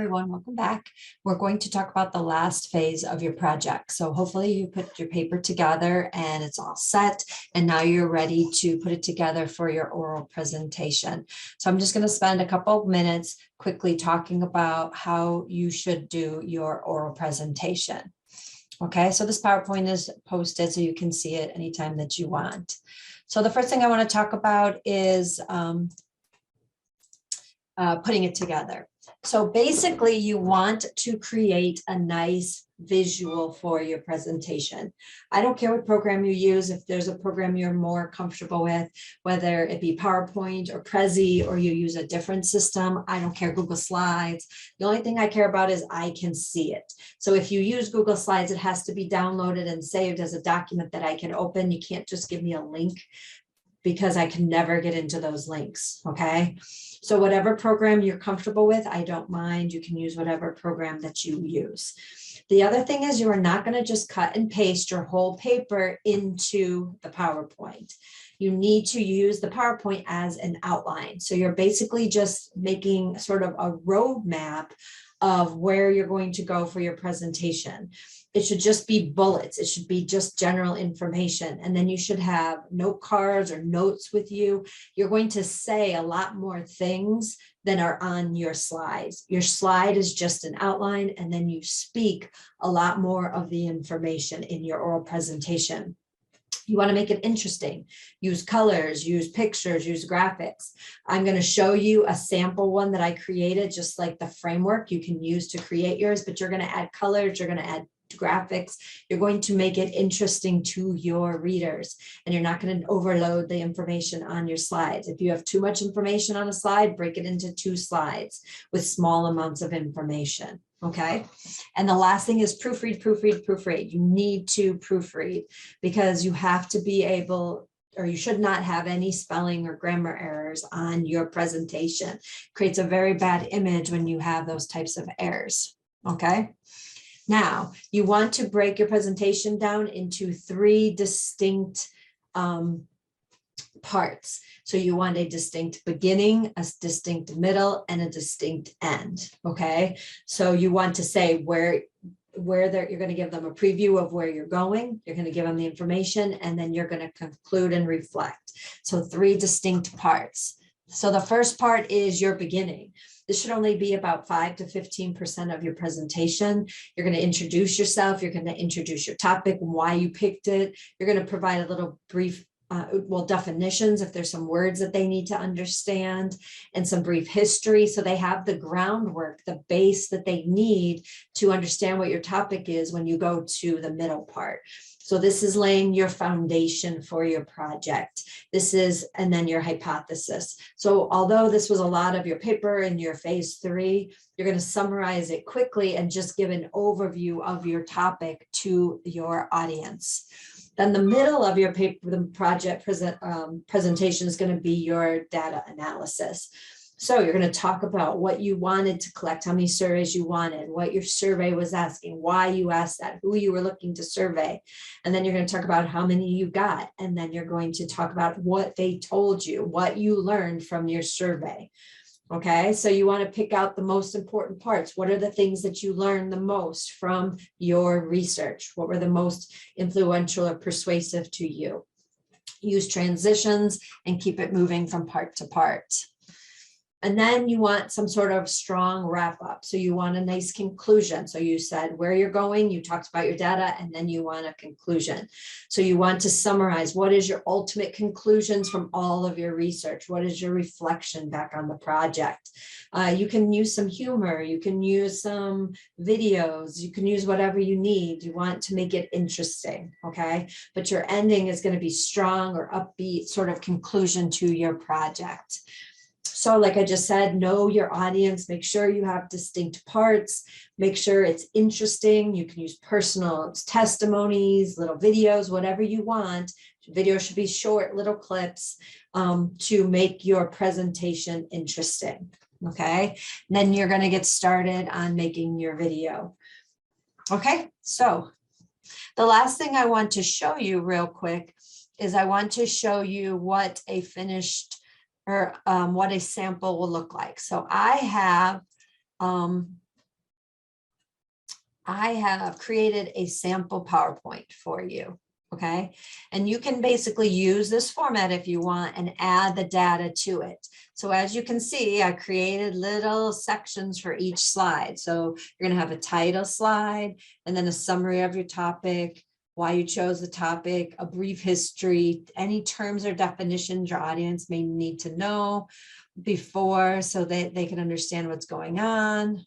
everyone, welcome back. We're going to talk about the last phase of your project. So hopefully you put your paper together and it's all set, and now you're ready to put it together for your oral presentation. So I'm just going to spend a couple of minutes quickly talking about how you should do your oral presentation. Okay, so this PowerPoint is posted so you can see it anytime that you want. So the first thing I want to talk about is putting it together. So basically you want to create a nice visual for your presentation. I don't care what program you use. If there's a program you're more comfortable with, whether it be PowerPoint or Prezi, or you use a different system, I don't care, Google Slides. The only thing I care about is I can see it. So if you use Google Slides, it has to be downloaded and saved as a document that I can open. You can't just give me a link, because I can never get into those links, okay? So whatever program you're comfortable with, I don't mind. You can use whatever program that you use. The other thing is you are not going to just cut and paste your whole paper into the PowerPoint. You need to use the PowerPoint as an outline. So you're basically just making sort of a roadmap of where you're going to go for your presentation. It should just be bullets. It should be just general information. And then you should have note cards or notes with you. You're going to say a lot more things than are on your slides. Your slide is just an outline, and then you speak a lot more of the information in your oral presentation. You want to make it interesting. Use colors, use pictures, use graphics. I'm going to show you a sample one that I created, just like the framework you can use to create yours, but you're going to add colors, you're going to add graphics. You're going to make it interesting to your readers, and you're not going to overload the information on your slides. If you have too much information on a slide, break it into 2 slides with small amounts of information. Okay. And the last thing is proofread, proofread, proofread. You need to proofread, because you have to be able, or you should not have any spelling or grammar errors on your presentation. It creates a very bad image when you have those types of errors. Okay. Now, you want to break your presentation down into 3 distinct parts. So you want a distinct beginning, a distinct middle, and a distinct end. Okay. So you want to say where you're going to give them a preview of where you're going. You're going to give them the information, and then you're going to conclude and reflect. So 3 distinct parts. So the first part is your beginning. This should only be about 5 to 15% of your presentation. You're going to introduce yourself. You're going to introduce your topic, why you picked it. You're going to provide a little brief definitions if there's some words that they need to understand, and some brief history, so they have the groundwork, the base that they need to understand what your topic is when you go to the middle part. So this is laying your foundation for your project. And then your hypothesis. So although this was a lot of your paper in your phase 3, you're going to summarize it quickly and just give an overview of your topic to your audience. Then the middle of your paper, the project presentation, is going to be your data analysis. So you're going to talk about what you wanted to collect, how many surveys you wanted, what your survey was asking, why you asked that, who you were looking to survey. And then you're going to talk about how many you got. And then you're going to talk about what they told you, what you learned from your survey. Okay, so you want to pick out the most important parts. What are the things that you learned the most from your research? What were the most influential or persuasive to you? Use transitions and keep it moving from part to part. And then you want some sort of strong wrap up. So you want a nice conclusion. So you said where you're going, you talked about your data, and then you want a conclusion. So you want to summarize, what is your ultimate conclusions from all of your research? What is your reflection back on the project? You can use some humor. You can use some videos. You can use whatever you need. You want to make it interesting, okay? But your ending is going to be strong or upbeat sort of conclusion to your project. So like I just said, know your audience, make sure you have distinct parts, make sure it's interesting. You can use personal testimonies, little videos, whatever you want. Video should be short, little clips to make your presentation interesting. Okay, and then you're going to get started on making your video. Okay, so the last thing I want to show you real quick is I want to show you what a finished or what a sample will look like. So I have I have created a sample PowerPoint for you. Okay, and you can basically use this format if you want and add the data to it. So as you can see, I created little sections for each slide. So you're going to have a title slide and then a summary of your topic, why you chose the topic, a brief history, any terms or definitions your audience may need to know before so that they can understand what's going on.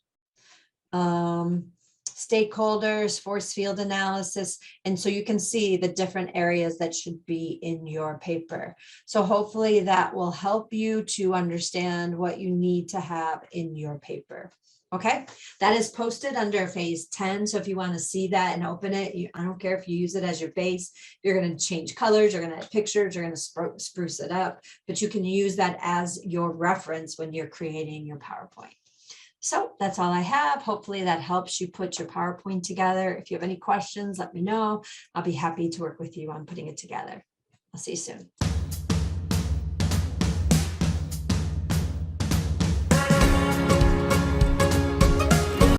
Stakeholders, force field analysis. And so you can see the different areas that should be in your paper. So hopefully that will help you to understand what you need to have in your paper. Okay, that is posted under phase 10. So if you want to see that and open it, I don't care if you use it as your base, you're going to change colors, you're going to add pictures, you're going to spruce it up, but you can use that as your reference when you're creating your PowerPoint. So that's all I have. Hopefully that helps you put your PowerPoint together. If you have any questions, let me know. I'll be happy to work with you on putting it together. I'll see you soon.